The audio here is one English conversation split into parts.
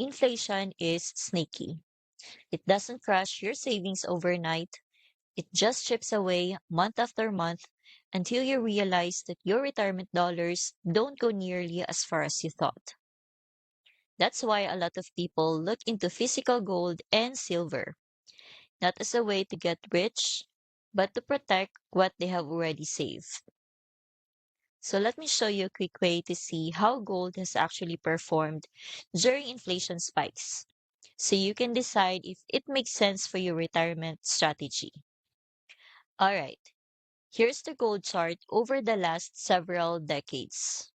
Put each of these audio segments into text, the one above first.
inflation is sneaky. It doesn't crush your savings overnight. It just chips away month after month until you realize that your retirement dollars don't go nearly as far as you thought. That's why a lot of people look into physical gold and silver, not as a way to get rich, but to protect what they have already saved. So let me show you a quick way to see how gold has actually performed during inflation spikes, so you can decide if it makes sense for your retirement strategy. Alright, here's the gold chart over the last several decades.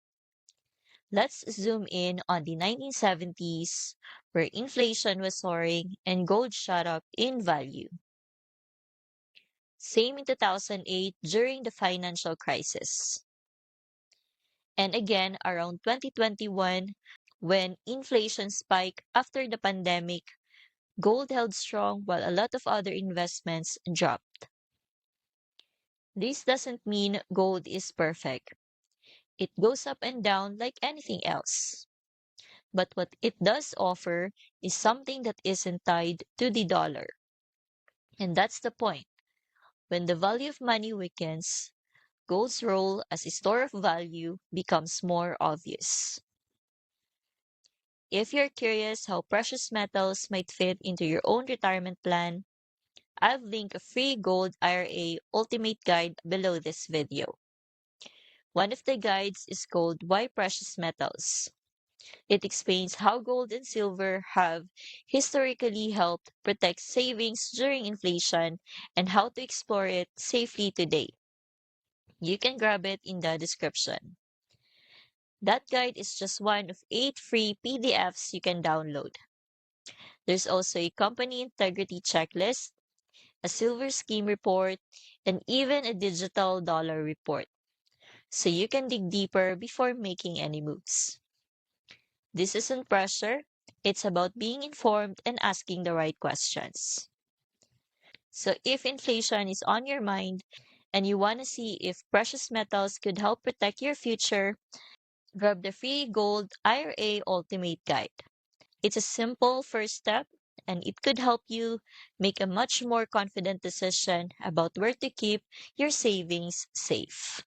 Let's zoom in on the 1970s, where inflation was soaring and gold shot up in value. Same in 2008 during the financial crisis. And again around 2021, when inflation spiked after the pandemic, gold held strong while a lot of other investments dropped. This doesn't mean gold is perfect. It goes up and down like anything else. But what it does offer is something that isn't tied to the dollar. And that's the point. When the value of money weakens, gold's role as a store of value becomes more obvious. If you're curious how precious metals might fit into your own retirement plan, I've linked a free Gold IRA Ultimate Guide below this video. One of the guides is called Why Precious Metals. It explains how gold and silver have historically helped protect savings during inflation and how to explore it safely today. You can grab it in the description. That guide is just one of 8 free PDFs you can download. There's also a company integrity checklist, a silver scheme report, and even a digital dollar report, so you can dig deeper before making any moves. This isn't pressure, it's about being informed and asking the right questions. So if inflation is on your mind and you want to see if precious metals could help protect your future, grab the free Gold IRA Ultimate Guide. It's a simple first step, and it could help you make a much more confident decision about where to keep your savings safe.